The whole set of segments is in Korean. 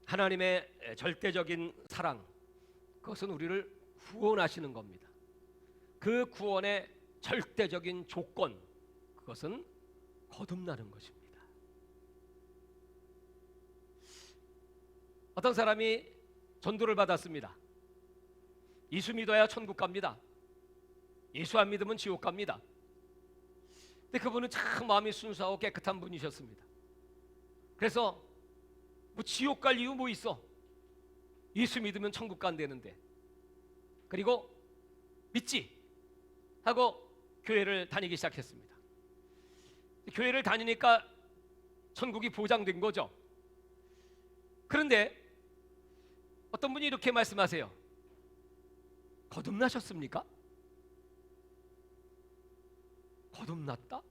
하나님의 절대적인 사랑, 그것은 우리를 구원하시는 겁니다. 그 구원의 절대적인 조건, 그것은 거듭나는 것입니다. 어떤 사람이 전도를 받았습니다. 예수 믿어야 천국 갑니다. 예수 안 믿으면 지옥 갑니다. 근데 그분은 참 마음이 순수하고 깨끗한 분이셨습니다. 그래서 뭐 지옥 갈 이유 뭐 있어? 예수 믿으면 천국 간다는데. 그리고 믿지 하고 교회를 다니기 시작했습니다. 교회를 다니니까 천국이 보장된 거죠. 그런데 어떤 분이 이렇게 말씀하세요. 거듭나셨습니까? 거듭났다?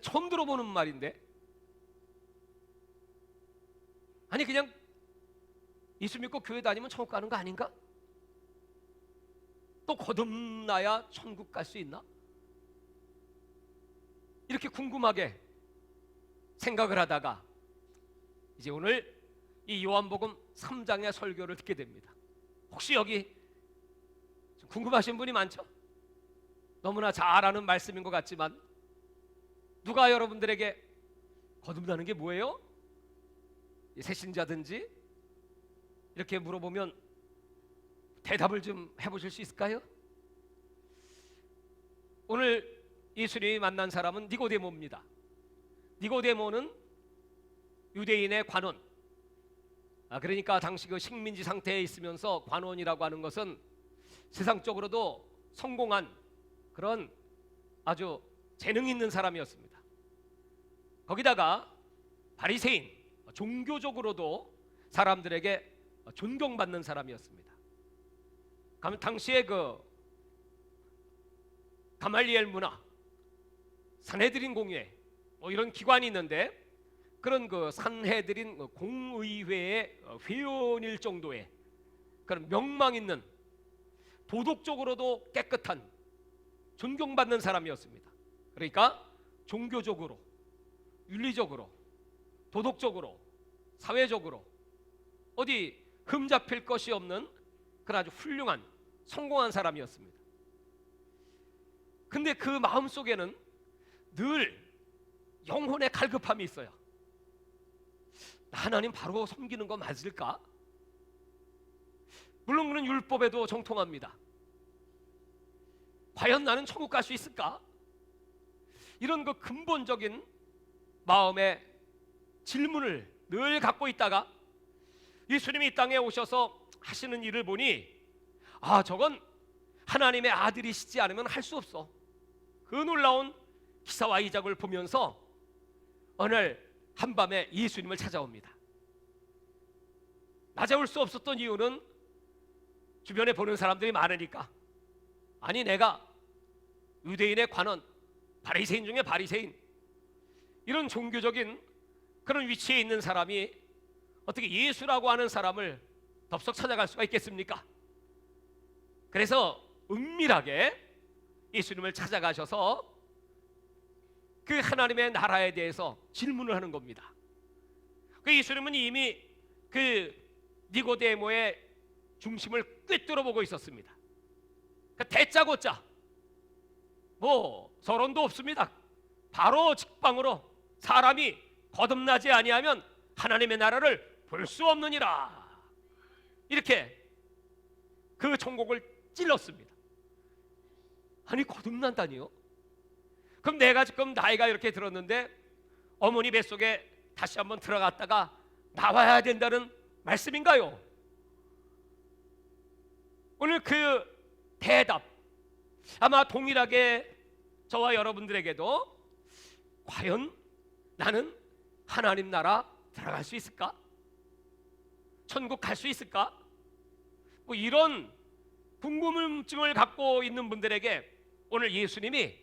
처음 들어보는 말인데. 아니 그냥 예수 믿고 교회 다니면 천국 가는 거 아닌가? 또 거듭나야 천국 갈 수 있나? 이렇게 궁금하게 생각을 하다가 이제 오늘 이 요한복음 3장의 설교를 듣게 됩니다. 혹시 여기 궁금하신 분이 많죠? 너무나 잘 아는 말씀인 것 같지만 누가 여러분들에게 거듭나는 게 뭐예요? 새신자든지 이렇게 물어보면 대답을 좀 해보실 수 있을까요? 오늘 예수님이 만난 사람은 니고데모입니다. 니고데모는 유대인의 관원, 그러니까 당시 그 식민지 상태에 있으면서 관원이라고 하는 것은 세상적으로도 성공한 그런 아주 재능 있는 사람이었습니다. 거기다가 바리새인, 종교적으로도 사람들에게 존경받는 사람이었습니다. 당시에 그 가말리엘 문화, 산헤드린 공회 뭐 이런 기관이 있는데 그런 그 산헤드린 공의회의 회원일 정도의 그런 명망 있는 도덕적으로도 깨끗한 존경받는 사람이었습니다. 그러니까 종교적으로, 윤리적으로, 도덕적으로, 사회적으로 어디 흠잡힐 것이 없는 그런 아주 훌륭한 성공한 사람이었습니다. 근데 그 마음속에는 늘 영혼의 갈급함이 있어요. 하나님 바로 섬기는 거 맞을까? 물론 그는 율법에도 정통합니다. 과연 나는 천국 갈 수 있을까? 이런 그 근본적인 마음의 질문을 늘 갖고 있다가 예수님이 이 땅에 오셔서 하시는 일을 보니 저건 하나님의 아들이시지 않으면 할 수 없어. 그 놀라운 기사와 이적을 보면서 어느 날 한밤에 예수님을 찾아옵니다. 낮에 올 수 없었던 이유는 주변에 보는 사람들이 많으니까. 아니 내가 유대인의 관원, 바리새인 중에 바리새인, 이런 종교적인 그런 위치에 있는 사람이 어떻게 예수라고 하는 사람을 덥석 찾아갈 수가 있겠습니까? 그래서 은밀하게 예수님을 찾아가셔서 그 하나님의 나라에 대해서 질문을 하는 겁니다. 그 예수님은 이미 그 니고데모의 중심을 꿰뚫어 보고 있었습니다. 대짜고짜 뭐 서론도 없습니다. 바로 직방으로 사람이 거듭나지 아니하면 하나님의 나라를 볼 수 없느니라, 이렇게 그 총곡을 찔렀습니다. 아니 거듭난다니요? 그럼 내가 지금 나이가 이렇게 들었는데 어머니 뱃속에 다시 한번 들어갔다가 나와야 된다는 말씀인가요? 오늘 그 대답 아마 동일하게 저와 여러분들에게도 과연 나는 하나님 나라 들어갈 수 있을까? 천국 갈 수 있을까? 뭐 이런 궁금증을 갖고 있는 분들에게 오늘 예수님이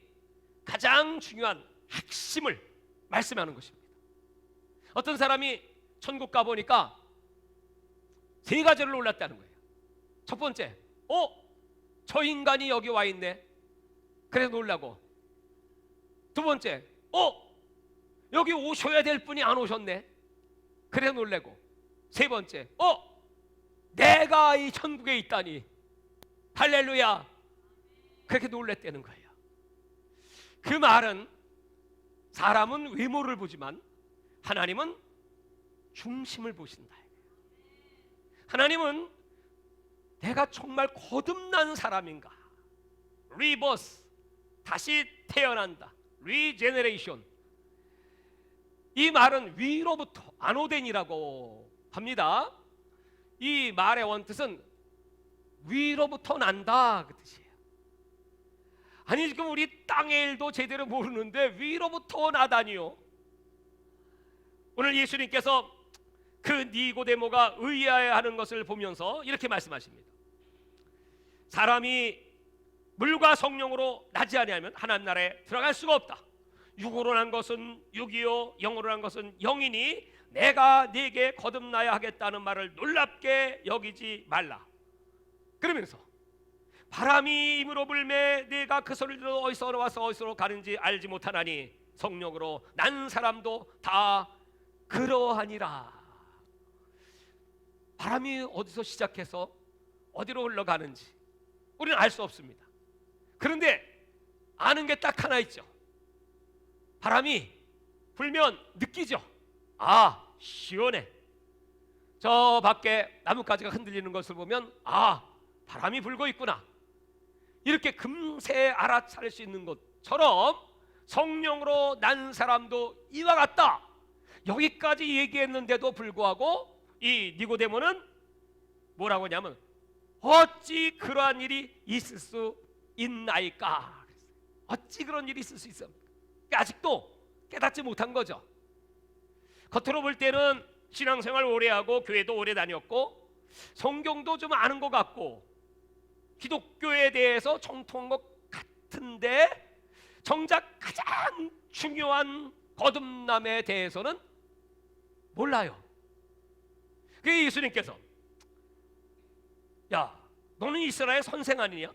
가장 중요한 핵심을 말씀하는 것입니다. 어떤 사람이 천국 가보니까 세 가지를 놀랐다는 거예요. 첫 번째, 저 인간이 여기 와 있네. 그래서 놀라고. 두 번째, 여기 오셔야 될 분이 안 오셨네. 그래서 놀라고. 세 번째, 내가 이 천국에 있다니, 할렐루야, 그렇게 놀랬다는 거예요. 그 말은 사람은 외모를 보지만 하나님은 중심을 보신다. 하나님은 내가 정말 거듭난 사람인가, 리버스, 다시 태어난다, 리제네레이션. 이 말은 위로부터, 아노덴이라고 합니다. 이 말의 원뜻은 위로부터 난다 그 뜻이에요. 아니 지금 우리 땅의 일도 제대로 모르는데 위로부터 나다니요. 오늘 예수님께서 그 니고데모가 의아해하는 것을 보면서 이렇게 말씀하십니다. 사람이 물과 성령으로 나지 아니하면 하나님 나라에 들어갈 수가 없다. 육으로 난 것은 육이요 영으로 난 것은 영이니 내가 네게 거듭나야 하겠다는 말을 놀랍게 여기지 말라. 그러면서 바람이 힘으로 불매 네가 그 소리를 들어 어디서 와서 어디서 가는지 알지 못하나니 성령으로 난 사람도 다 그러하니라. 바람이 어디서 시작해서 어디로 흘러가는지 우리는 알 수 없습니다. 그런데 아는 게 딱 하나 있죠. 바람이 불면 느끼죠. 아, 시원해. 저 밖에 나뭇가지가 흔들리는 것을 보면 아, 바람이 불고 있구나. 이렇게 금세 알아차릴 수 있는 것처럼 성령으로 난 사람도 이와 같다. 여기까지 얘기했는데도 불구하고 이 니고데모는 뭐라고 하냐면 어찌 그러한 일이 있을 수 있나이까. 어찌 그런 일이 있을 수 있습니까? 아직도 깨닫지 못한 거죠. 겉으로 볼 때는 신앙생활 오래 하고 교회도 오래 다녔고 성경도 좀 아는 것 같고 기독교에 대해서 정통한 것 같은데 정작 가장 중요한 거듭남에 대해서는 몰라요. 그래서 예수님께서 야, 너는 이스라엘 선생 아니냐?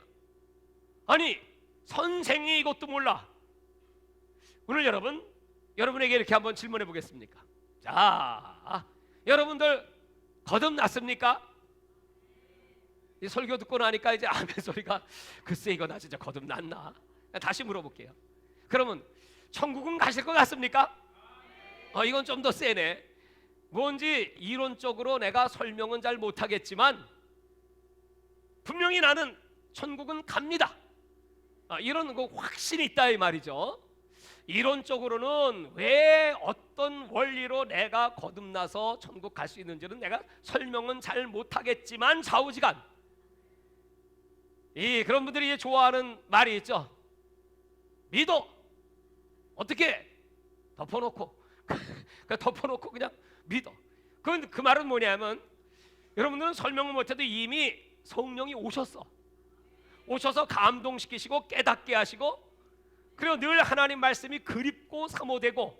아니, 선생이 이것도 몰라. 오늘 여러분에게 이렇게 한번 질문해 보겠습니까? 자, 여러분들 거듭났습니까? 이 설교 듣고 나니까 이제 아멘 소리가 글쎄 이거 나 진짜 거듭났나? 다시 물어볼게요. 그러면 천국은 가실 것 같습니까? 이건 좀 더 세네. 뭔지 이론적으로 내가 설명은 잘 못하겠지만 분명히 나는 천국은 갑니다. 이런 거 확신이 있다 이 말이죠. 이론적으로는 왜 어떤 원리로 내가 거듭나서 천국 갈 수 있는지는 내가 설명은 잘 못하겠지만 좌우지간 그런 분들이 좋아하는 말이 있죠. 믿어. 어떻게 덮어놓고 덮어놓고 그냥 믿어. 그 말은 뭐냐면 여러분들은 설명을 못해도 이미 성령이 오셔서 감동시키시고 깨닫게 하시고 그리고 늘 하나님 말씀이 그립고 사모되고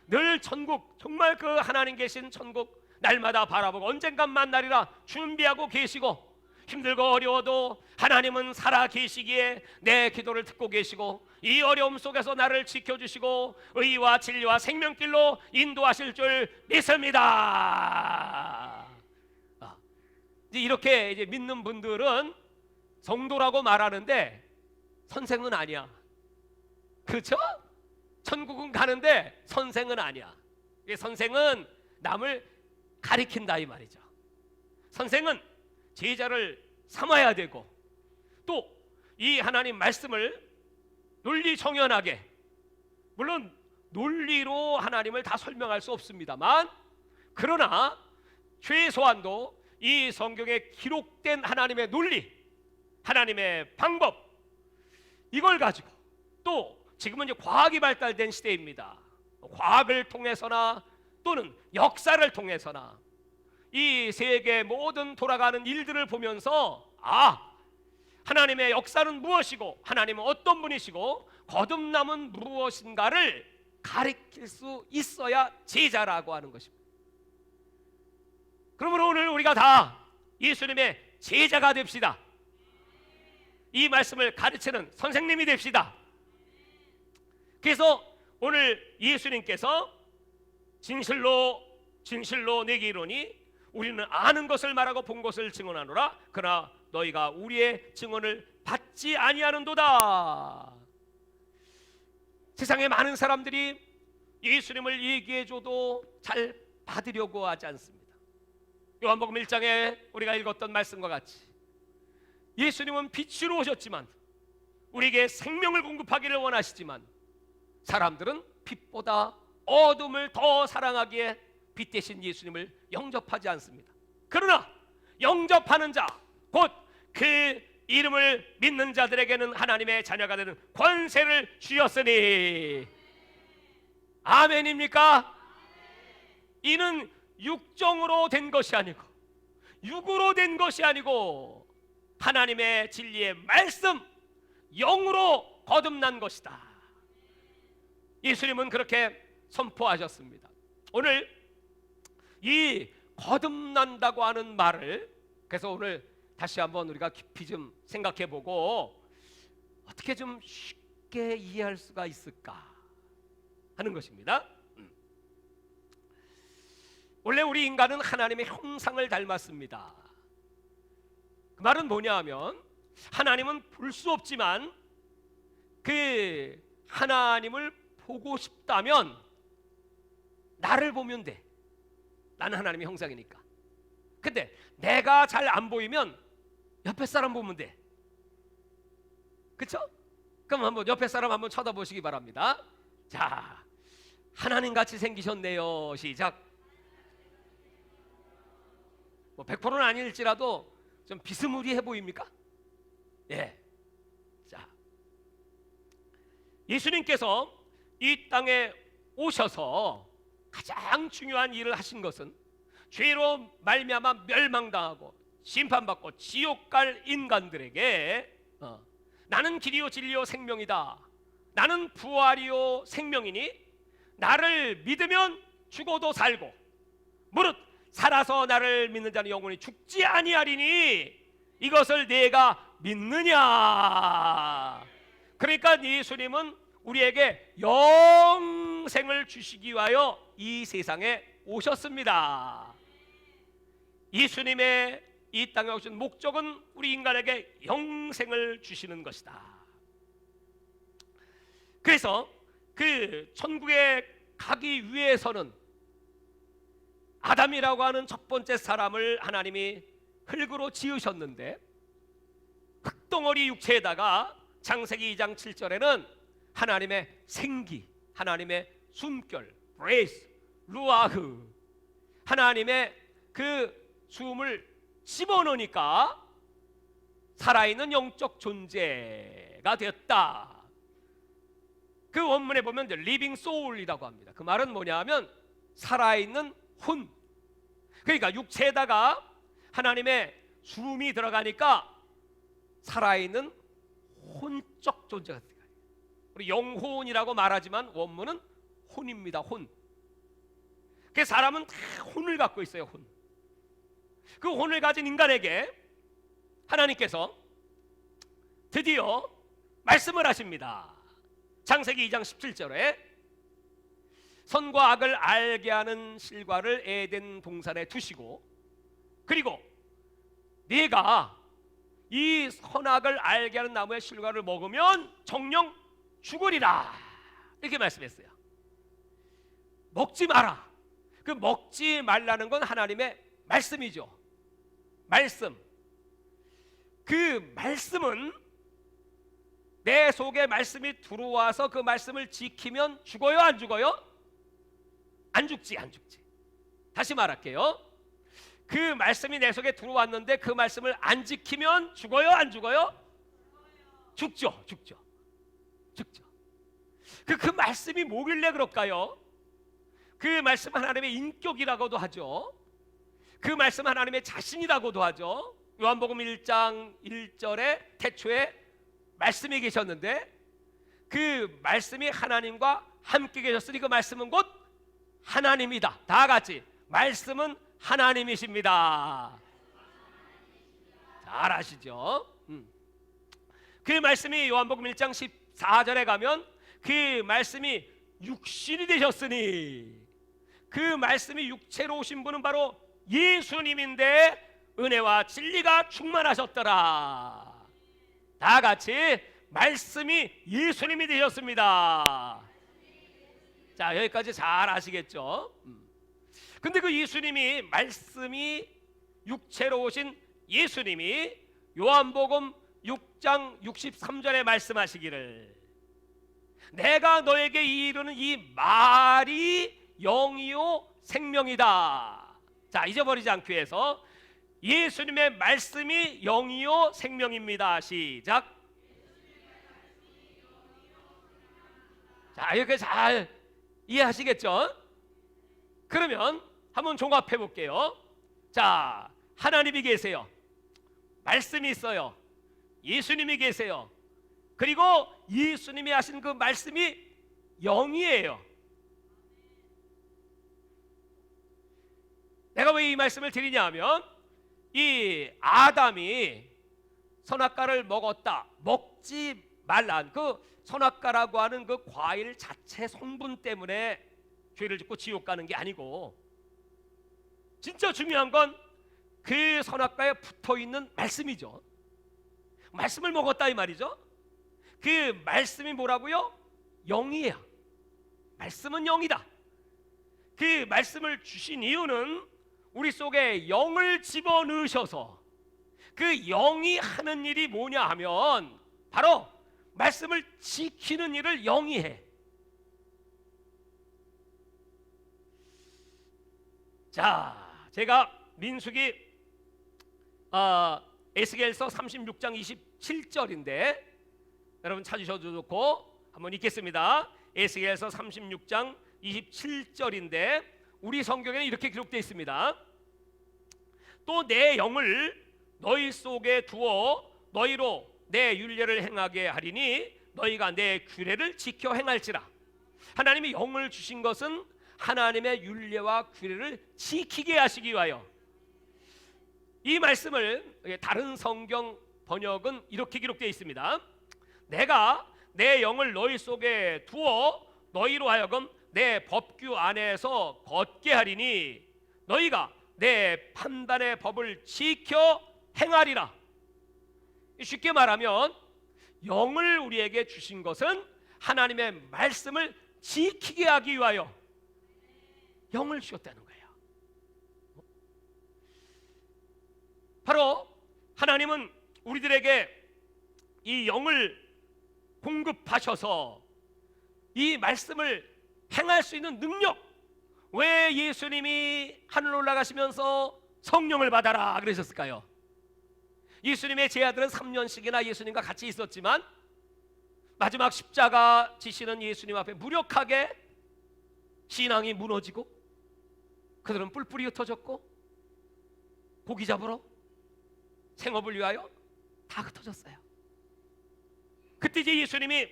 늘 천국, 정말 그 하나님 계신 천국 날마다 바라보고 언젠간 만나리라 준비하고 계시고 힘들고 어려워도 하나님은 살아 계시기에 내 기도를 듣고 계시고 이 어려움 속에서 나를 지켜주시고 의와 진리와 생명길로 인도하실 줄 믿습니다. 이렇게 이제 믿는 분들은 성도라고 말하는데 선생은 아니야. 그렇죠? 천국은 가는데 선생은 아니야. 선생은 남을 가리킨다 이 말이죠. 선생은 제자를 삼아야 되고 또 이 하나님 말씀을 논리정연하게, 물론 논리로 하나님을 다 설명할 수 없습니다만 그러나 최소한도 이 성경에 기록된 하나님의 논리, 하나님의 방법, 이걸 가지고 또 지금은 이제 과학이 발달된 시대입니다. 과학을 통해서나 또는 역사를 통해서나 이 세계 모든 돌아가는 일들을 보면서 하나님의 역사는 무엇이고 하나님은 어떤 분이시고 거듭남은 무엇인가를 가르칠 수 있어야 제자라고 하는 것입니다. 그러므로 오늘 우리가 다 예수님의 제자가 됩시다. 이 말씀을 가르치는 선생님이 됩시다. 그래서 오늘 예수님께서 진실로 진실로 내게 이르노니 우리는 아는 것을 말하고 본 것을 증언하노라. 그러나 너희가 우리의 증언을 받지 아니하는도다. 세상에 많은 사람들이 예수님을 얘기해줘도 잘 받으려고 하지 않습니다. 요한복음 1장에 우리가 읽었던 말씀과 같이 예수님은 빛으로 오셨지만 우리에게 생명을 공급하기를 원하시지만 사람들은 빛보다 어둠을 더 사랑하기에 빛 대신 예수님을 영접하지 않습니다. 그러나 영접하는 자, 곧 그 이름을 믿는 자들에게는 하나님의 자녀가 되는 권세를 주셨으니. 아멘입니까? 이는 육정으로 된 것이 아니고 육으로 된 것이 아니고 하나님의 진리의 말씀, 영으로 거듭난 것이다. 예수님은 그렇게 선포하셨습니다. 오늘 이 거듭난다고 하는 말을 그래서 오늘 다시 한번 우리가 깊이 좀 생각해보고 어떻게 좀 쉽게 이해할 수가 있을까 하는 것입니다. 원래 우리 인간은 하나님의 형상을 닮았습니다. 그 말은 뭐냐 하면 하나님은 볼 수 없지만 그 하나님을 보고 싶다면 나를 보면 돼. 나는 하나님의 형상이니까. 근데 내가 잘 안 보이면 옆에 사람 보면 돼. 그쵸? 그럼 한번 옆에 사람 한번 쳐다보시기 바랍니다. 자, 하나님 같이 생기셨네요. 시작. 뭐 100%는 아닐지라도 좀 비스무리해 보입니까? 예. 자, 예수님께서 이 땅에 오셔서 가장 중요한 일을 하신 것은 죄로 말미암아 멸망당하고 심판받고 지옥 갈 인간들에게 나는 길이요 진리요 생명이다. 나는 부활이요 생명이니 나를 믿으면 죽어도 살고 무릇 살아서 나를 믿는 자는 영원히 죽지 아니하리니 이것을 내가 믿느냐. 그러니까 예수님은 우리에게 영생을 주시기 위하여 이 세상에 오셨습니다. 예수님의 이 땅에 오신 목적은 우리 인간에게 영생을 주시는 것이다. 그래서 그 천국에 가기 위해서는 아담이라고 하는 첫 번째 사람을 하나님이 흙으로 지으셨는데 흙덩어리 육체에다가 창세기 2장 7절에는 하나님의 생기, 하나님의 숨결, 브레이스, 루아흐, 하나님의 그 숨을 집어넣으니까 살아있는 영적 존재가 되었다. 그 원문에 보면 리빙 소울이라고 합니다. 그 말은 뭐냐 하면 살아있는 혼. 그러니까 육체에다가 하나님의 숨이 들어가니까 살아있는 혼적 존재가 돼요. 우리 영혼이라고 말하지만 원문은 혼입니다. 혼. 그 사람은 다 혼을 갖고 있어요. 혼. 그 혼을 가진 인간에게 하나님께서 드디어 말씀을 하십니다. 창세기 2장 17절에 선과 악을 알게 하는 실과를 에덴 동산에 두시고 그리고 네가 이 선악을 알게 하는 나무의 실과를 먹으면 정녕 죽으리라 이렇게 말씀했어요. 먹지 마라. 그 먹지 말라는 건 하나님의 말씀이죠. 말씀. 그 말씀은 내 속에 말씀이 들어와서 그 말씀을 지키면 죽어요, 안 죽어요? 안 죽지, 안 죽지. 다시 말할게요. 그 말씀이 내 속에 들어왔는데 그 말씀을 안 지키면 죽어요, 안 죽어요? 죽죠, 죽죠, 죽죠. 그 말씀이 뭐길래 그럴까요? 그 말씀 하나님의 인격이라고도 하죠. 그 말씀 하나님의 자신이라고도 하죠. 요한복음 1장 1절에 태초에 말씀이 계셨는데 그 말씀이 하나님과 함께 계셨으니 그 말씀은 곧 하나님이다. 다 같이 말씀은 하나님이십니다. 잘 아시죠? 그 말씀이 요한복음 1장 14절에 가면 그 말씀이 육신이 되셨으니 그 말씀이 육체로 오신 분은 바로 예수님인데 은혜와 진리가 충만하셨더라. 다 같이 말씀이 예수님이 되셨습니다. 자, 여기까지 잘 아시겠죠? 근데 그 예수님이, 말씀이 육체로 오신 예수님이 요한복음 6장 63절에 말씀하시기를 내가 너에게 이르는 이 말이 영이요 생명이다. 자, 잊어버리지 않기 위해서 예수님의 말씀이 영이요 생명입니다. 시작. 자, 이렇게 잘 이해하시겠죠? 그러면 한번 종합해 볼게요. 자, 하나님이 계세요. 말씀이 있어요. 예수님이 계세요. 그리고 예수님이 하신 그 말씀이 영이에요. 내가 왜 이 말씀을 드리냐 하면 이 아담이 선악과를 먹었다, 먹지 말란 그 선악과라고 하는 그 과일 자체 성분 때문에 죄를 짓고 지옥 가는 게 아니고, 진짜 중요한 건 그 선악과에 붙어있는 말씀이죠. 말씀을 먹었다 이 말이죠. 그 말씀이 뭐라고요? 영이에요. 말씀은 영이다. 그 말씀을 주신 이유는 우리 속에 영을 집어넣으셔서 그 영이 하는 일이 뭐냐 하면 바로 말씀을 지키는 일을 영이 해. 자, 제가 민수기 에스겔서 36장 27절인데 여러분 찾으셔도 좋고 한번 읽겠습니다. 에스겔서 36장 27절인데 우리 성경에는 이렇게 기록되어 있습니다. 또 내 영을 너희 속에 두어 너희로 내 율례를 행하게 하리니 너희가 내 규례를 지켜 행할지라. 하나님이 영을 주신 것은 하나님의 율례와 규례를 지키게 하시기 위하여. 이 말씀을 다른 성경 번역은 이렇게 기록되어 있습니다. 내가 내 영을 너희 속에 두어 너희로 하여금 내 법규 안에서 걷게 하리니 너희가 내 판단의 법을 지켜 행하리라. 쉽게 말하면 영을 우리에게 주신 것은 하나님의 말씀을 지키게 하기 위하여 영을 주셨다는 거예요. 바로 하나님은 우리들에게 이 영을 공급하셔서 이 말씀을 행할 수 있는 능력. 왜 예수님이 하늘로 올라가시면서 성령을 받아라 그러셨을까요? 예수님의 제자들은 3년씩이나 예수님과 같이 있었지만 마지막 십자가 지시는 예수님 앞에 무력하게 신앙이 무너지고 그들은 뿔뿔이 흩어졌고 고기 잡으러 생업을 위하여 다 흩어졌어요. 그때 이제 예수님이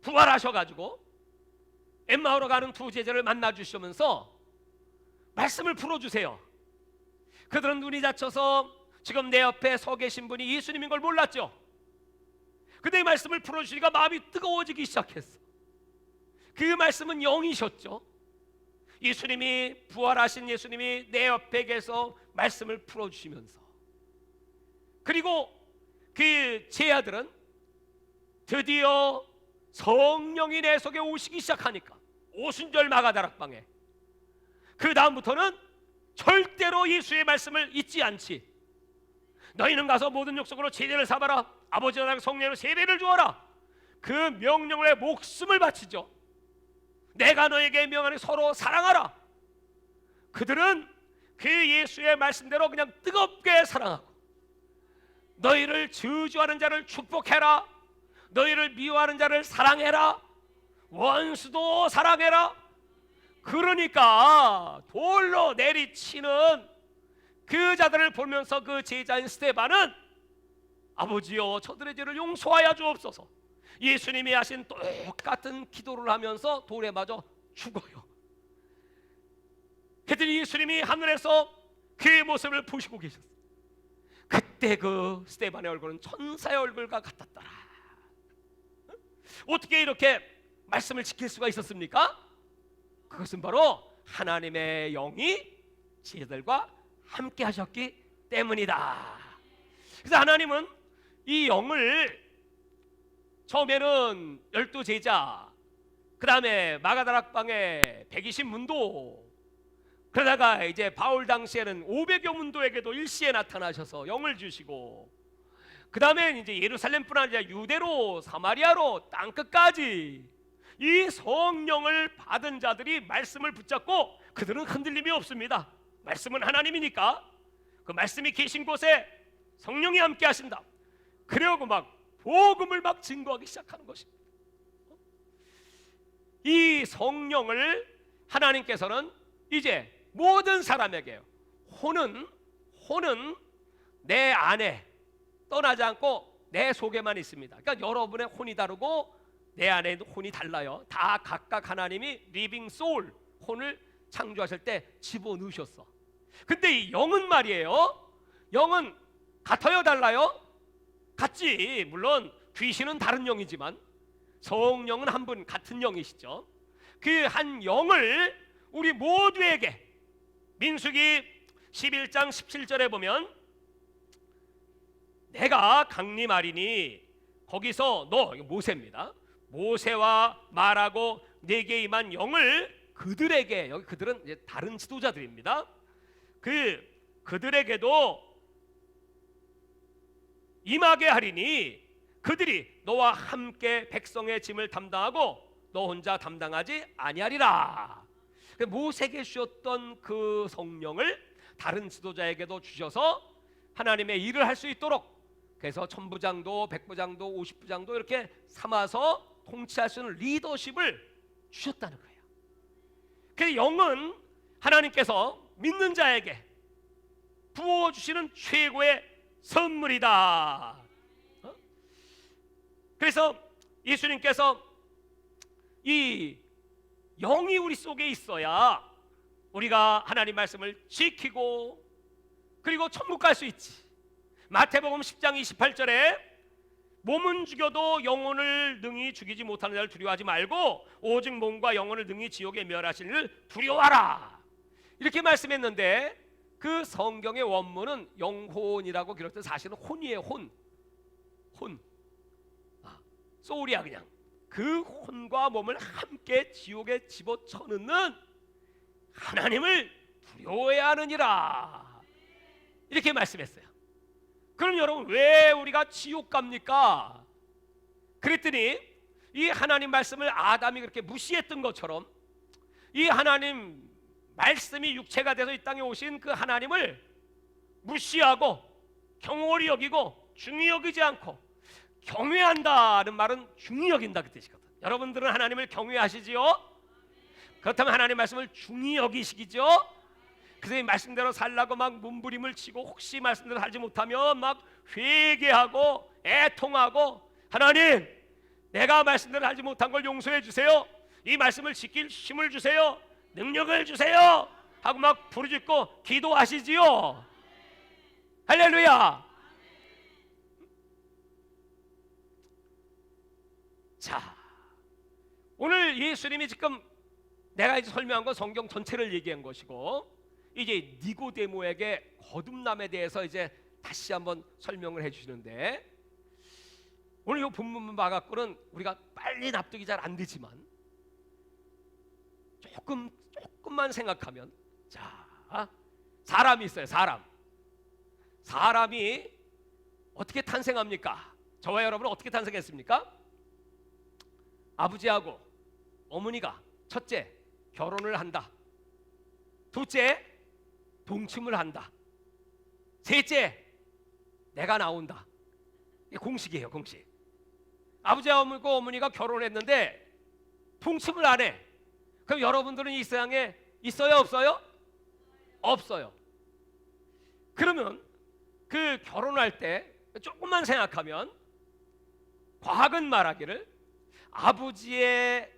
부활하셔가지고 엠마오로 가는 두 제자를 만나 주시면서 말씀을 풀어주세요. 그들은 눈이 다쳐서 지금 내 옆에 서 계신 분이 예수님인 걸 몰랐죠. 근데 이 말씀을 풀어주시니까 마음이 뜨거워지기 시작했어. 그 말씀은 영이셨죠. 예수님이, 부활하신 예수님이 내 옆에 계서 말씀을 풀어주시면서, 그리고 그 제자들은 드디어 성령이 내 속에 오시기 시작하니까 오순절 마가다락방에 그 다음부터는 절대로 예수의 말씀을 잊지 않지. 너희는 가서 모든 족속으로 제자를 삼아라. 아버지와 하나님 성령으로 세례를 주어라. 그 명령에 목숨을 바치죠. 내가 너에게 명하니 서로 사랑하라. 그들은 그 예수의 말씀대로 그냥 뜨겁게 사랑하고, 너희를 저주하는 자를 축복해라. 너희를 미워하는 자를 사랑해라. 원수도 사랑해라. 그러니까 돌로 내리치는 그 자들을 보면서 그 제자인 스데반은 아버지여 저들의 죄를 용서하여 주옵소서. 예수님이 하신 똑같은 기도를 하면서 돌에 맞아 죽어요. 그랬더니 예수님이 하늘에서 그의 모습을 보시고 계셨어요. 그때 그 스데반의 얼굴은 천사의 얼굴과 같았더라. 어떻게 이렇게 말씀을 지킬 수가 있었습니까? 그것은 바로 하나님의 영이 제자들과 함께 하셨기 때문이다. 그래서 하나님은 이 영을 처음에는 12제자, 그 다음에 마가다락방에 120문도, 그러다가 이제 바울 당시에는 500여 문도에게도 일시에 나타나셔서 영을 주시고, 그 다음에 이제 예루살렘뿐 아니라 유대로 사마리아로 땅끝까지 이 성령을 받은 자들이 말씀을 붙잡고 그들은 흔들림이 없습니다. 말씀은 하나님이니까 그 말씀이 계신 곳에 성령이 함께 하신다. 그러고 막 복음을 막 증거하기 시작하는 것입니다. 이 성령을 하나님께서는 이제 모든 사람에게 혼은 내 안에 떠나지 않고 내 속에만 있습니다. 그러니까 여러분의 혼이 다르고 내 안에 혼이 달라요. 다 각각 하나님이 리빙 소울, 혼을 창조하실 때 집어넣으셨어. 근데 이 영은 말이에요, 영은 같아요, 달라요? 같지. 물론 귀신은 다른 영이지만 성령은 한 분 같은 영이시죠. 그 한 영을 우리 모두에게, 민수기 11장 17절에 보면 내가 강림하리니, 거기서 너, 모세입니다. 모세와 말하고 내게 임한 영을 그들에게, 여기 그들은 이제 다른 지도자들입니다. 그들에게도 임하게 하리니 그들이 너와 함께 백성의 짐을 담당하고 너 혼자 담당하지 아니하리라. 모세에게 주셨던 그 성령을 다른 지도자에게도 주셔서 하나님의 일을 할 수 있도록, 그래서 천부장도 백부장도 50부장도 이렇게 삼아서 통치할 수 있는 리더십을 주셨다는 거예요. 그래서 영은 하나님께서 믿는 자에게 부어주시는 최고의 선물이다. 그래서 예수님께서 이 영이 우리 속에 있어야 우리가 하나님 말씀을 지키고 그리고 천국 갈 수 있지. 마태복음 10장 28절에 몸은 죽여도 영혼을 능히 죽이지 못하는 자를 두려워하지 말고 오직 몸과 영혼을 능히 지옥에 멸하실 일을 두려워하라, 이렇게 말씀했는데 그 성경의 원문은 영혼이라고 기록된, 사실은 혼이에요. 혼. 소울이야. 그냥 그 혼과 몸을 함께 지옥에 집어쳐넣는 하나님을 두려워해야 하느니라, 이렇게 말씀했어요. 그럼 여러분, 왜 우리가 지옥 갑니까? 그랬더니 이 하나님 말씀을 아담이 그렇게 무시했던 것처럼 이 하나님 말씀이 육체가 돼서 이 땅에 오신 그 하나님을 무시하고 경홀히 여기고 중히 여기지 않고, 경외한다는 말은 중히 여긴다 그 뜻이거든. 여러분들은 하나님을 경외하시지요? 그렇다면 하나님 말씀을 중히 여기시기죠? 그래서 이 말씀대로 살라고 막 몸부림을 치고, 혹시 말씀대로 살지 못하면 막 회개하고 애통하고, 하나님 내가 말씀대로 살지 못한 걸 용서해 주세요, 이 말씀을 지킬 힘을 주세요, 능력을 주세요 하고 막 부르짖고 기도하시지요. 할렐루야. 자, 오늘 예수님이 지금 내가 이제 설명한 건 성경 전체를 얘기한 것이고, 이제 니고데모에게 거듭남에 대해서 이제 다시 한번 설명을 해주시는데, 오늘 이 본문만 봐갖고는 우리가 빨리 납득이 잘 안 되지만 조금만 생각하면, 자, 사람이 있어요. 사람이 어떻게 탄생합니까? 저와 여러분은 어떻게 탄생했습니까? 아버지하고 어머니가 첫째 결혼을 한다, 둘째 동침을 한다, 셋째 내가 나온다. 이게 공식이에요, 공식. 아버지하고 어머니가 결혼했는데 동침을 안 해. 그럼 여러분들은 이 세상에 있어요, 없어요? 없어요. 그러면 그 결혼할 때 조금만 생각하면, 과학은 말하기를 아버지의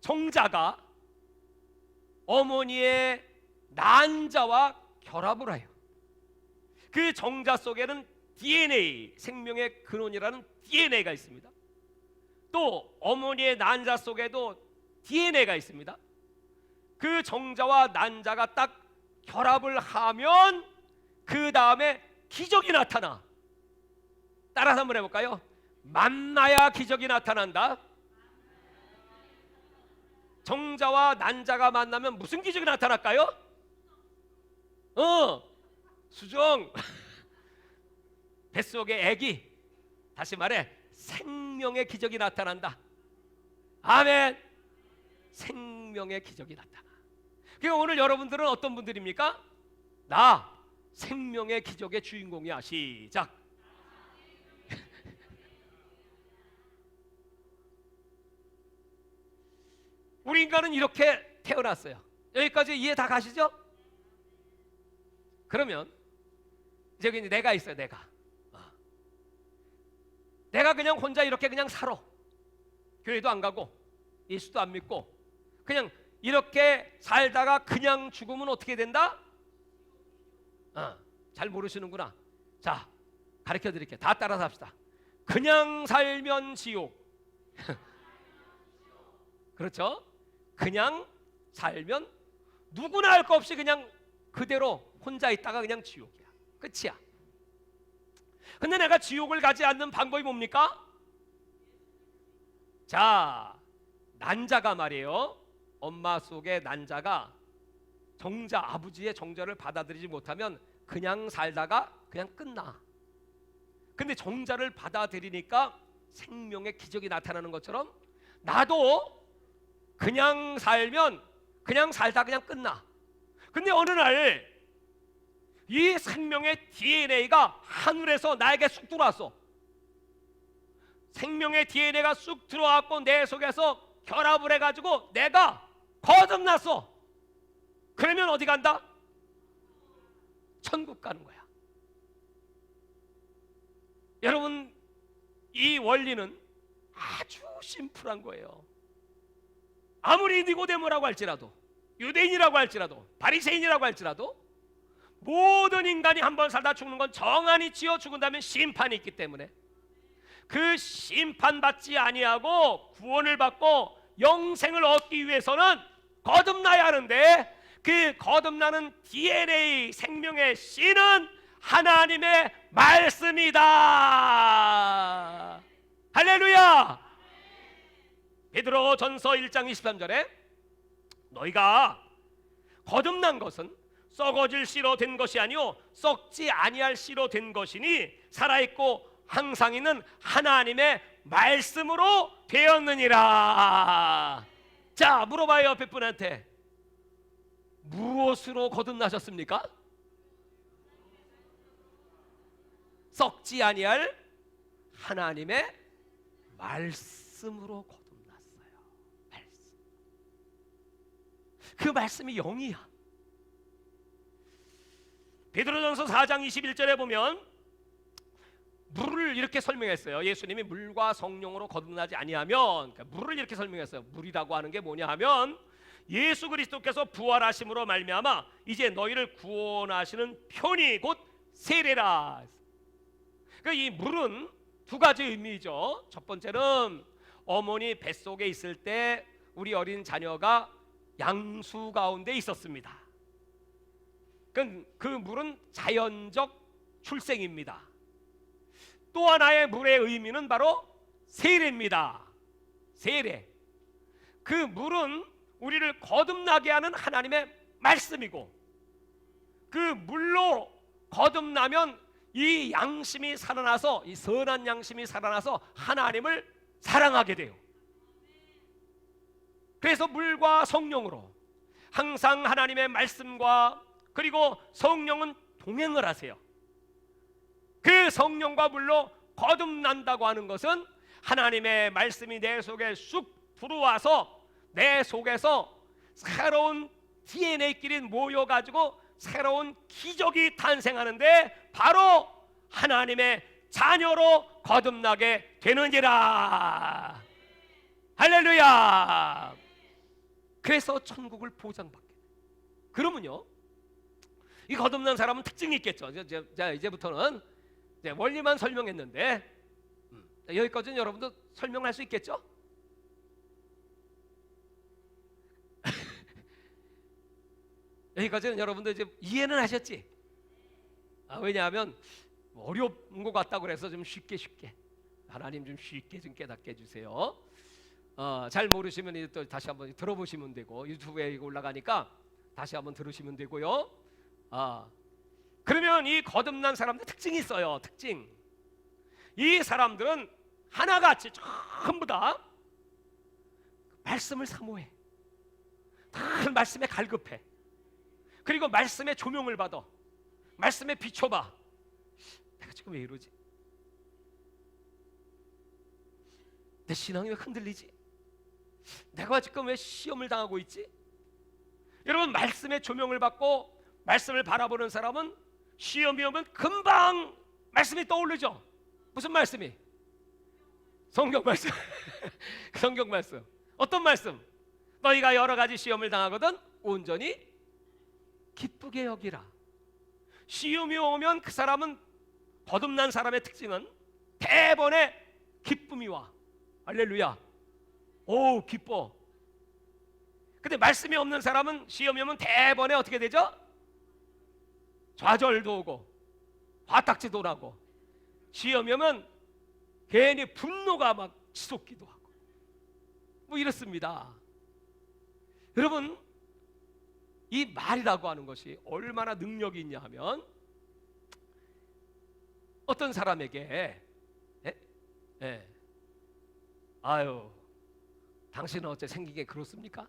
정자가 어머니의 난자와 결합을 해요. 그 정자 속에는 DNA, 생명의 근원이라는 DNA가 있습니다. 또 어머니의 난자 속에도 DNA가 있습니다. 그 정자와 난자가 딱 결합을 하면 그 다음에 기적이 나타나. 따라서 한번 해볼까요? 만나야 기적이 나타난다. 정자와 난자가 만나면 무슨 기적이 나타날까요? 수정. 뱃속에 아기, 다시 말해 생명의 기적이 나타난다. 아멘. 생명의 기적이 나타나. 그러니까 오늘 여러분들은 어떤 분들입니까? 나 생명의 기적의 주인공이야. 시작. 우리 인간은 이렇게 태어났어요. 여기까지 이해 다 가시죠? 그러면 저기 이제 내가 있어요. 내가 그냥 혼자 이렇게 그냥 살아. 교회도 안 가고 예수도 안 믿고 그냥 이렇게 살다가 그냥 죽으면 어떻게 된다? 잘 모르시는구나. 자, 가르쳐 드릴게요. 다 따라서 합시다. 그냥 살면 지옥. 그렇죠? 그냥 살면 누구나 할 거 없이 그냥 그대로 혼자 있다가 그냥 지옥이야. 끝이야. 근데 내가 지옥을 가지 않는 방법이 뭡니까? 자, 난자가 말이에요. 엄마 속의 난자가 정자, 아버지의 정자를 받아들이지 못하면 그냥 살다가 그냥 끝나. 근데 정자를 받아들이니까 생명의 기적이 나타나는 것처럼 나도 그냥 살면 그냥 살다 그냥 끝나. 근데 어느 날 이 생명의 DNA가 하늘에서 나에게 쑥 들어왔어. 생명의 DNA가 쑥 들어왔고 내 속에서 결합을 해가지고 내가 거듭났어. 그러면 어디 간다? 천국 가는 거야. 여러분, 이 원리는 아주 심플한 거예요. 아무리 니고데모라고 할지라도, 유대인이라고 할지라도, 바리새인이라고 할지라도 모든 인간이 한번 살다 죽는 건 정한이 지어 죽은 다음에 심판이 있기 때문에 그 심판받지 아니하고 구원을 받고 영생을 얻기 위해서는 거듭나야 하는데, 그 거듭나는 DNA 생명의 씨는 하나님의 말씀이다. 할렐루야. 베드로전서 1장 23절에 너희가 거듭난 것은 썩어질 씨로 된 것이 아니요 썩지 아니할 씨로 된 것이니 살아있고 항상 있는 하나님의 말씀으로 되었느니라. 자, 물어봐요. 옆에 분한테. 무엇으로 거듭나셨습니까? 썩지 아니할 하나님의 말씀으로 거듭났어요. 말씀. 그 말씀이 영이야. 베드로전서 4장 21절에 보면 물을 이렇게 설명했어요. 예수님이 물과 성령으로 거듭나지 아니하면, 그러니까 물을 이렇게 설명했어요. 물이라고 하는 게 뭐냐 하면 예수 그리스도께서 부활하심으로 말미암아 이제 너희를 구원하시는 편이 곧 세례라. 그러니까 이 물은 두 가지 의미죠. 첫 번째는 어머니 뱃속에 있을 때 우리 어린 자녀가 양수 가운데 있었습니다. 그 물은 자연적 출생입니다. 또 하나의 물의 의미는 바로 세례입니다. 세례. 그 물은 우리를 거듭나게 하는 하나님의 말씀이고, 그 물로 거듭나면 이 양심이 살아나서, 이 선한 양심이 살아나서 하나님을 사랑하게 돼요. 그래서 물과 성령으로 항상 하나님의 말씀과 그리고 성령은 동행을 하세요. 그 성령과 물로 거듭난다고 하는 것은 하나님의 말씀이 내 속에 쑥 들어와서 내 속에서 새로운 DNA끼리 모여가지고 새로운 기적이 탄생하는데 바로 하나님의 자녀로 거듭나게 되느니라. 할렐루야. 그래서 천국을 보장받게. 그러면요, 이 거듭난 사람은 특징이 있겠죠. 자, 이제부터는 이제 원리만 설명했는데 여기까지는 여러분도 설명할 수 있겠죠? 여기까지는 여러분들 이제 이해는 하셨지? 왜냐하면 어려운 것 같다고 그래서 좀 쉽게 하나님 좀 쉽게 좀 깨닫게 해주세요. 잘 모르시면 이제 또 다시 한번 들어보시면 되고, 유튜브에 이거 올라가니까 다시 한번 들으시면 되고요. 그러면 이 거듭난 사람들 특징이 있어요. 특징. 이 사람들은 하나같이 전부 다 말씀을 사모해. 다 말씀에 갈급해. 그리고 말씀의 조명을 받아. 말씀에 비춰봐. 내가 지금 왜 이러지? 내 신앙이 왜 흔들리지? 내가 지금 왜 시험을 당하고 있지? 여러분, 말씀의 조명을 받고 말씀을 바라보는 사람은 시험이 오면 금방 말씀이 떠오르죠. 무슨 말씀이? 성경 말씀. 성경 말씀. 어떤 말씀? 너희가 여러 가지 시험을 당하거든 온전히 기쁘게 여기라. 시험이 오면 그 사람은, 거듭난 사람의 특징은 대번에 기쁨이 와. 할렐루야. 오, 기뻐. 근데 말씀이 없는 사람은 시험이 오면 대번에 어떻게 되죠? 좌절도 오고 화딱지도 나고, 시험이 오면 괜히 분노가 막 치솟기도 하고 뭐 이렇습니다. 여러분, 이 말이라고 하는 것이 얼마나 능력이 있냐 하면, 어떤 사람에게 아유, 당신은 어째 생긴 게 그렇습니까?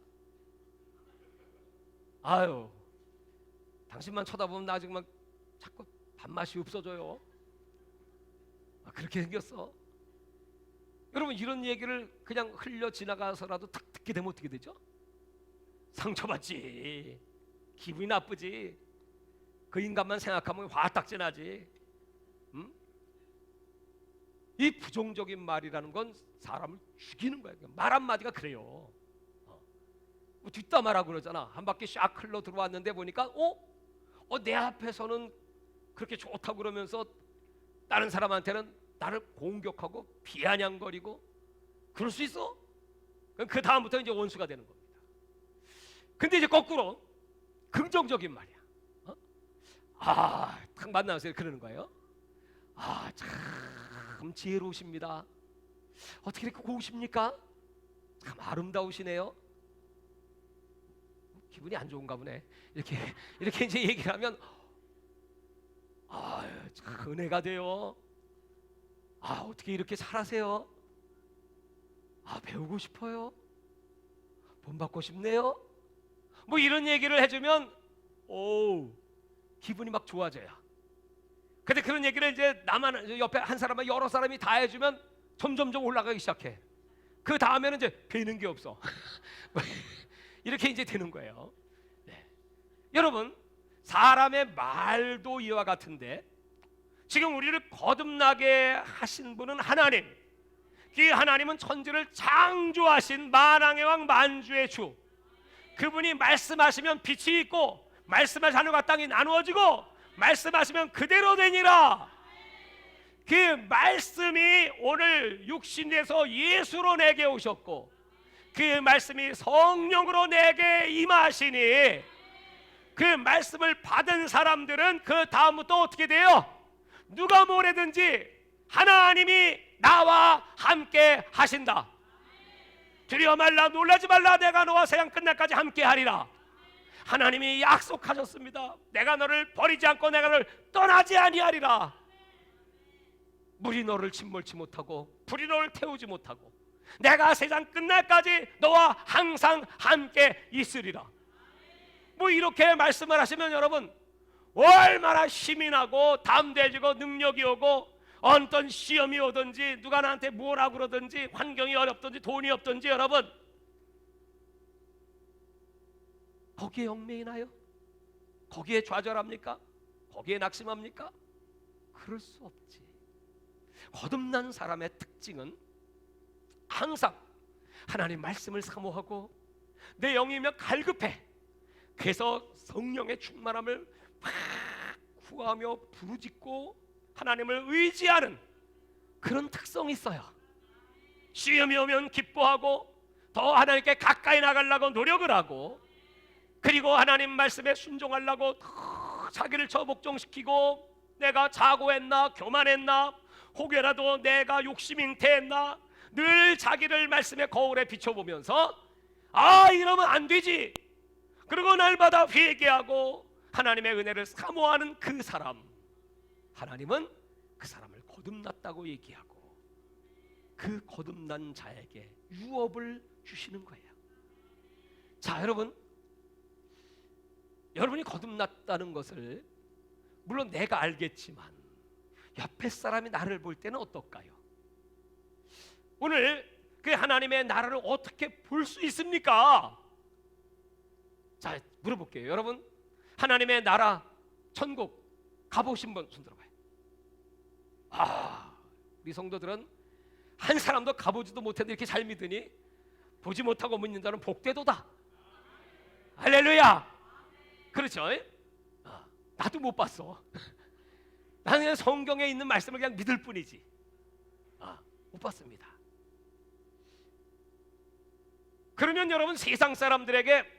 아유, 당신만 쳐다보면 나 지금 막 자꾸 밥맛이 없어져요. 그렇게 생겼어. 여러분, 이런 얘기를 그냥 흘려 지나가서라도 딱 듣게 되면 어떻게 되죠? 상처받지. 기분이 나쁘지. 그 인간만 생각하면 화딱지나지. 이 부정적인 말이라는 건 사람을 죽이는 거야. 말 한마디가 그래요. 뒷담화라고 그러잖아. 한 바퀴 샥 흘러 들어왔는데 보니까 내 앞에서는 그렇게 좋다고 그러면서 다른 사람한테는 나를 공격하고 비아냥거리고 그럴 수 있어? 그 다음부터 이제 원수가 되는 겁니다. 근데 이제 거꾸로 긍정적인 말이야. 딱 만나서 그러는 거예요. 참 지혜로우십니다. 어떻게 이렇게 고우십니까? 참 아름다우시네요. 기분이 안 좋은가 보네. 이렇게 이제 얘기를 하면 참 은혜가 돼요. 어떻게 이렇게 잘하세요? 배우고 싶어요. 본받고 싶네요. 뭐 이런 얘기를 해주면 기분이 막 좋아져요. 근데 그런 얘기를 이제 나만, 옆에 한 사람만, 여러 사람이 다 해주면 점점점 올라가기 시작해. 그 다음에는 이제 배는 게 없어. 이렇게 이제 되는 거예요. 네. 여러분, 사람의 말도 이와 같은데, 지금 우리를 거듭나게 하신 분은 하나님. 그 하나님은 천지를 창조하신 만왕의 왕, 만주의 주. 그분이 말씀하시면 빛이 있고, 말씀하신 하늘과 땅이 나누어지고, 말씀하시면 그대로 되니라. 그 말씀이 오늘 육신에서 예수로 내게 오셨고, 그 말씀이 성령으로 내게 임하시니, 그 말씀을 받은 사람들은 그 다음부터 어떻게 돼요? 누가 뭐래든지 하나님이 나와 함께 하신다. 두려워 말라, 놀라지 말라, 내가 너와 세상 끝날까지 함께 하리라. 하나님이 약속하셨습니다. 내가 너를 버리지 않고 내가 너를 떠나지 아니하리라. 물이 너를 침몰치 못하고 불이 너를 태우지 못하고 내가 세상 끝날까지 너와 항상 함께 있으리라. 뭐 이렇게 말씀을 하시면 여러분, 얼마나 힘이 나고 담대해지고 능력이 오고, 어떤 시험이 오든지 누가 나한테 뭐라고 그러든지 환경이 어렵든지 돈이 없든지, 여러분 거기에 얽매이나요? 거기에 좌절합니까? 거기에 낙심합니까? 그럴 수 없지. 거듭난 사람의 특징은 항상 하나님 말씀을 사모하고 내 영이면 갈급해. 그래서 성령의 충만함을 막 구하며 부르짖고 하나님을 의지하는 그런 특성이 있어요. 시험이 오면 기뻐하고 더 하나님께 가까이 나가려고 노력을 하고, 그리고 하나님 말씀에 순종하려고 자기를 저복종시키고 내가 자고했나 교만했나 혹여라도 내가 욕심 잉태했나 늘 자기를 말씀의 거울에 비춰보면서 이러면 안 되지, 그리고 날마다 회개하고 하나님의 은혜를 사모하는 그 사람, 하나님은 그 사람을 거듭났다고 얘기하고 그 거듭난 자에게 유업을 주시는 거예요. 자, 여러분이 거듭났다는 것을 물론 내가 알겠지만 옆에 사람이 나를 볼 때는 어떨까요? 오늘 그 하나님의 나라를 어떻게 볼 수 있습니까? 자, 물어볼게요. 여러분, 하나님의 나라 천국 가보신 분 손 들어봐요. 우리 성도들은 한 사람도 가보지도 못했는데 이렇게 잘 믿으니 보지 못하고 믿는다는 복되도다. 할렐루야. 그렇죠? 나도 못 봤어. 나는 그냥 성경에 있는 말씀을 그냥 믿을 뿐이지 못 봤습니다. 그러면 여러분, 세상 사람들에게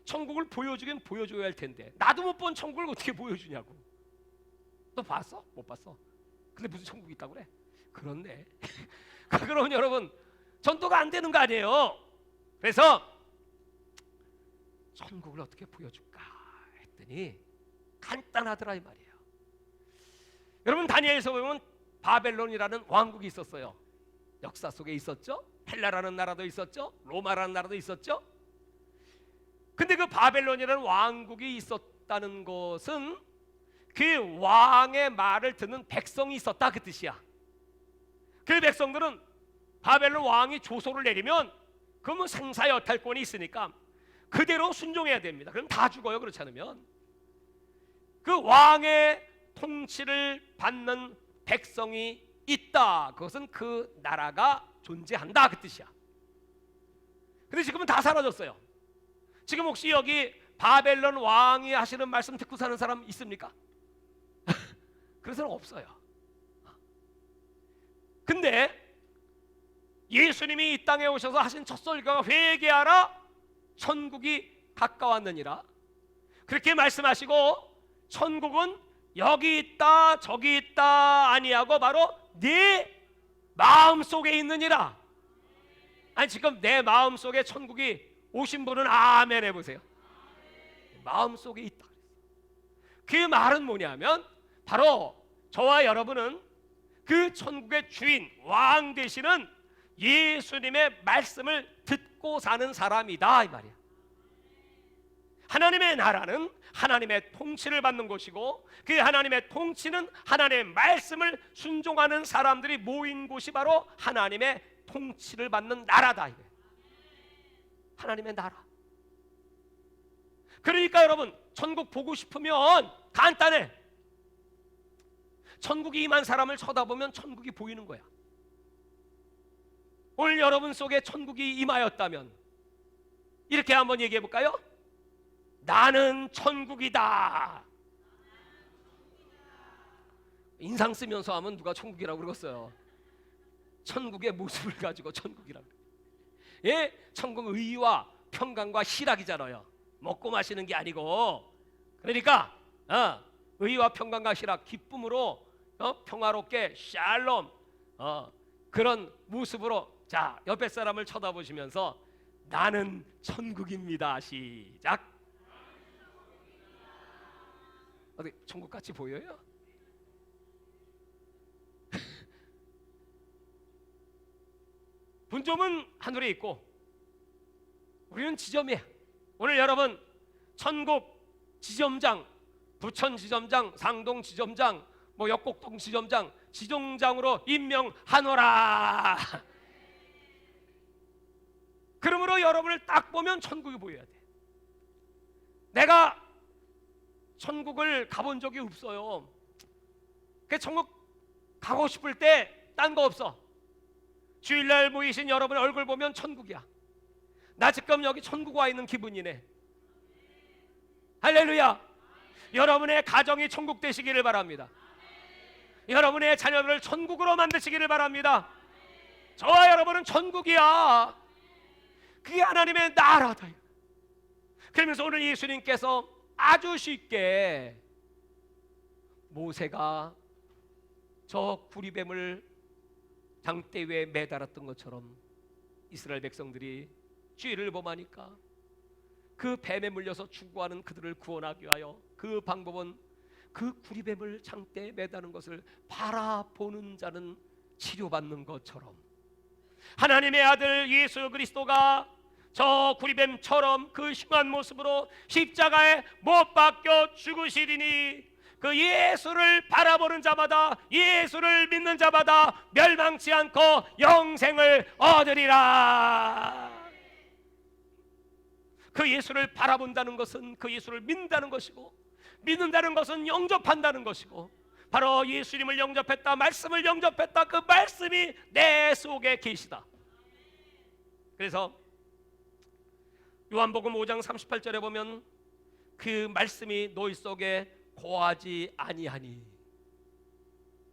천국을 보여주긴 보여줘야 할 텐데 나도 못 본 천국을 어떻게 보여주냐고. 너 봤어? 못 봤어. 근데 무슨 천국이 있다고 그래? 그렇네. 그러면 여러분, 전도가 안 되는 거 아니에요? 그래서 천국을 어떻게 보여줄까 했더니 간단하더라 이 말이에요. 여러분, 다니엘서 보면 바벨론이라는 왕국이 있었어요. 역사 속에 있었죠. 헬라라는 나라도 있었죠. 로마라는 나라도 있었죠. 근데 그 바벨론이라는 왕국이 있었다는 것은 그 왕의 말을 듣는 백성이 있었다 그 뜻이야. 그 백성들은 바벨론 왕이 조소를 내리면 그러면 생사여탈권이 있으니까 그대로 순종해야 됩니다. 그럼 다 죽어요. 그렇지 않으면. 그 왕의 통치를 받는 백성이 있다. 그것은 그 나라가 존재한다 그 뜻이야. 근데 지금은 다 사라졌어요. 지금 혹시 여기 바벨론 왕이 하시는 말씀 듣고 사는 사람 있습니까? 그런 사람 없어요. 근데 예수님이 이 땅에 오셔서 하신 첫 설교가 회개하라 천국이 가까웠느니라 그렇게 말씀하시고, 천국은 여기 있다 저기 있다 아니하고 바로 네 마음속에 있느니라. 아니, 지금 내 마음속에 천국이 오신 분은 아멘 해보세요. 마음속에 있다. 그 말은 뭐냐면 바로 저와 여러분은 그 천국의 주인 왕 되시는 예수님의 말씀을 듣고 사는 사람이다 이 말이야. 하나님의 나라는 하나님의 통치를 받는 곳이고 그 하나님의 통치는 하나님의 말씀을 순종하는 사람들이 모인 곳이 바로 하나님의 통치를 받는 나라다. 하나님의 나라. 그러니까 여러분, 천국 보고 싶으면 간단해. 천국이 임한 사람을 쳐다보면 천국이 보이는 거야. 오늘 여러분 속에 천국이 임하였다면 이렇게 한번 얘기해 볼까요? 나는 천국이다. 인상 쓰면서 하면 누가 천국이라고 그러겠어요. 천국의 모습을 가지고 천국이라고. 예, 천국 의와 평강과 희락이잖아요. 먹고 마시는 게 아니고. 그러니까 의와 평강과 희락, 기쁨으로 평화롭게 샬롬 그런 모습으로. 자, 옆에 사람을 쳐다보시면서 나는 천국입니다. 시작. 어디 천국같이 보여요? 분점은 하늘에 있고 우리는 지점이에요. 오늘 여러분, 천국 지점장, 부천 지점장, 상동 지점장, 역곡동 지점장, 지점장으로 임명하노라. 그러므로 여러분을 딱 보면 천국이 보여야 돼. 내가 천국을 가본 적이 없어요. 그 천국 가고 싶을 때 딴 거 없어. 주일날 모이신 여러분 얼굴 보면 천국이야. 나 지금 여기 천국 와 있는 기분이네. 할렐루야. 여러분의 가정이 천국 되시기를 바랍니다. 여러분의 자녀들을 천국으로 만드시기를 바랍니다. 저와 여러분은 천국이야. 그게 하나님의 나라다. 그러면서 오늘 예수님께서 아주 쉽게 모세가 저 구리뱀을 장대 위에 매달았던 것처럼 이스라엘 백성들이 죄를 범하니까 그 뱀에 물려서 죽어가는 그들을 구원하기 위하여 그 방법은 그 구리뱀을 장대에 매다는 것을 바라보는 자는 치료받는 것처럼 하나님의 아들 예수 그리스도가 저 구리뱀처럼 그 흉한 모습으로 십자가에 못 박혀 죽으시리니 그 예수를 바라보는 자마다, 예수를 믿는 자마다 멸망치 않고 영생을 얻으리라. 그 예수를 바라본다는 것은 그 예수를 믿는다는 것이고, 믿는다는 것은 영접한다는 것이고, 바로 예수님을 영접했다, 말씀을 영접했다, 그 말씀이 내 속에 계시다. 그래서 요한복음 5장 38절에 보면 그 말씀이 너희 속에 거하지 아니하니.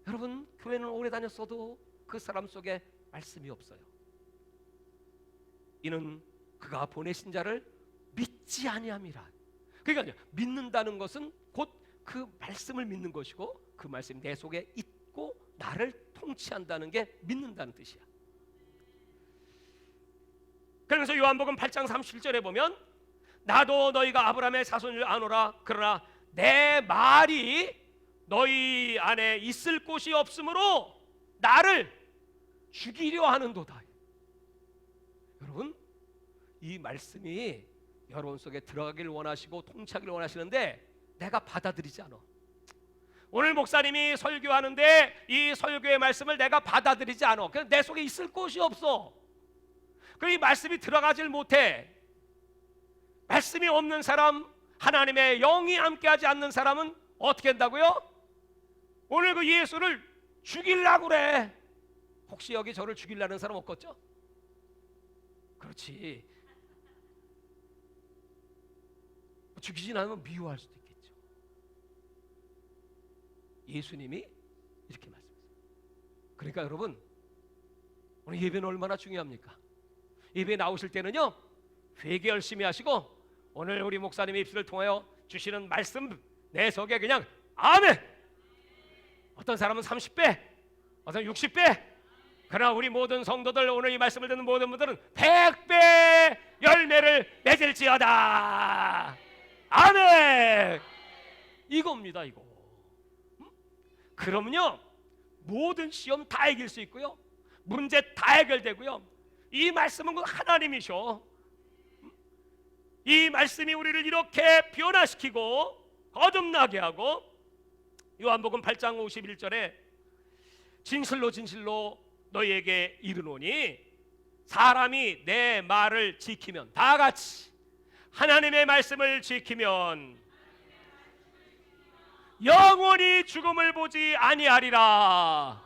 여러분, 교회는 오래 다녔어도 그 사람 속에 말씀이 없어요. 이는 그가 보내신 자를 믿지 아니함이라. 그러니까 믿는다는 것은 곧 그 말씀을 믿는 것이고, 그 말씀이 내 속에 있고 나를 통치한다는 게 믿는다는 뜻이야. 그러면서 요한복음 8장 37절에 보면 나도 너희가 아브라함의 자손을 아노라, 그러나 내 말이 너희 안에 있을 곳이 없으므로 나를 죽이려 하는도다. 여러분, 이 말씀이 여러분 속에 들어가기를 원하시고 통치하기를 원하시는데 내가 받아들이지 않아. 오늘 목사님이 설교하는데 이 설교의 말씀을 내가 받아들이지 않아. 그냥 내 속에 있을 곳이 없어. 그 이 말씀이 들어가질 못해. 말씀이 없는 사람, 하나님의 영이 함께하지 않는 사람은 어떻게 한다고요? 오늘 그 예수를 죽이려고 그래. 혹시 여기 저를 죽이려는 사람 없겠죠? 그렇지. 죽이진 않으면 미워할 수도 있겠죠. 예수님이 이렇게 말씀하세요. 그러니까 여러분, 오늘 예배는 얼마나 중요합니까? 예배 나오실 때는요, 회개 열심히 하시고 오늘 우리 목사님의 입술을 통하여 주시는 말씀 내 속에 그냥 아멘. 어떤 사람은 30배, 어떤 60배. 그러나 우리 모든 성도들, 오늘 이 말씀을 듣는 모든 분들은 100배 열매를 맺을지어다. 아멘. 이겁니다, 이거. 그러면요, 모든 시험 다 이길 수 있고요, 문제 다 해결되고요. 이 말씀은 그 하나님이셔. 이 말씀이 우리를 이렇게 변화시키고 거듭나게 하고, 요한복음 8장 51절에 진실로 진실로 너희에게 이르노니 사람이 내 말을 지키면, 다 같이 하나님의 말씀을 지키면 영원히 죽음을 보지 아니하리라.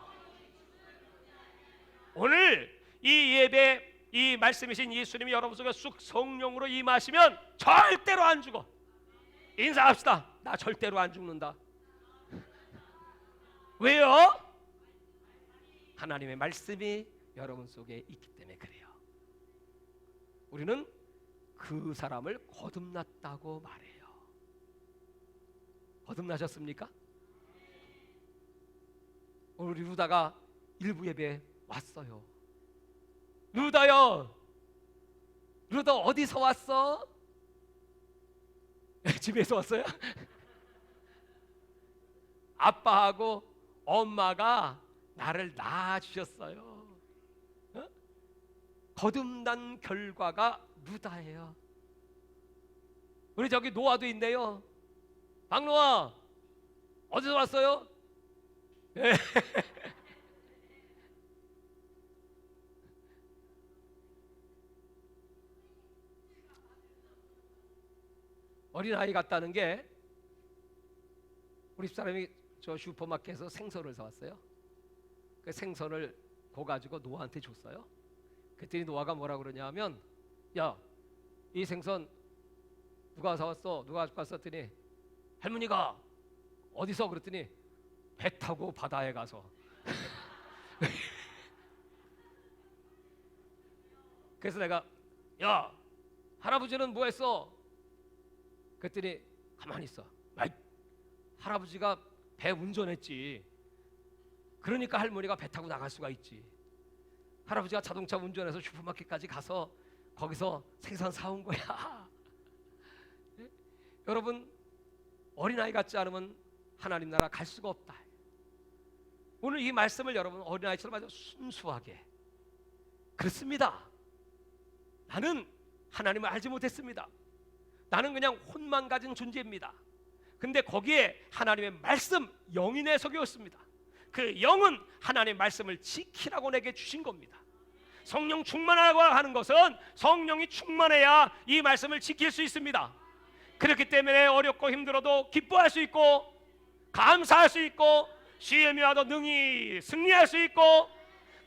오늘 이 예배, 이 말씀이신 예수님이 여러분 속에 쑥 성령으로 임하시면 절대로 안 죽어. 인사합시다. 나 절대로 안 죽는다. 왜요? 하나님의 말씀이 여러분 속에 있기 때문에 그래요. 우리는 그 사람을 거듭났다고 말해요. 거듭나셨습니까? 오늘 우리 루다가 일부 예배 왔어요. 루다요, 루다 어디서 왔어? 집에서 왔어요? 아빠하고 엄마가 나를 낳아주셨어요. 어? 거듭난 결과가 루다예요. 우리 저기 노아도 있네요. 박노아 어디서 왔어요? 어린아이 같다는 게, 우리 집사람이 저 슈퍼마켓에서 생선을 사왔어요. 그 생선을 고가지고 노아한테 줬어요. 그랬더니 노아가 뭐라 그러냐면, 야, 이 생선 누가 사왔어? 누가 가지고 왔어? 했더니 할머니가. 어디서? 그랬더니 배 타고 바다에 가서. 그래서 내가, 야, 할아버지는 뭐 했어? 그랬더니 가만히 있어. 아이, 할아버지가 배 운전했지. 그러니까 할머니가 배 타고 나갈 수가 있지. 할아버지가 자동차 운전해서 슈퍼마켓까지 가서 거기서 생선 사온 거야. 네? 여러분, 어린아이 같지 않으면 하나님 나라 갈 수가 없다. 오늘 이 말씀을 여러분 어린아이처럼 아주 순수하게, 그렇습니다. 나는 하나님을 알지 못했습니다. 나는 그냥 혼만 가진 존재입니다. 근데 거기에 하나님의 말씀, 영이 내 속이었습니다. 그 영은 하나님의 말씀을 지키라고 내게 주신 겁니다. 성령 충만하라고 하는 것은 성령이 충만해야 이 말씀을 지킬 수 있습니다. 그렇기 때문에 어렵고 힘들어도 기뻐할 수 있고, 감사할 수 있고, 시험이 와도 능히 승리할 수 있고,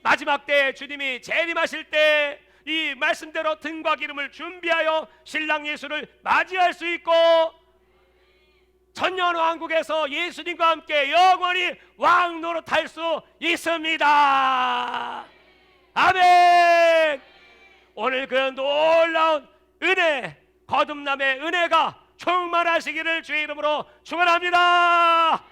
마지막 때 주님이 재림하실 때 이 말씀대로 등과 기름을 준비하여 신랑 예수를 맞이할 수 있고, 천년 왕국에서 예수님과 함께 영원히 왕 노릇할 수 있습니다. 아멘. 오늘 그 놀라운 은혜, 거듭남의 은혜가 충만하시기를 주의 이름으로 축원합니다.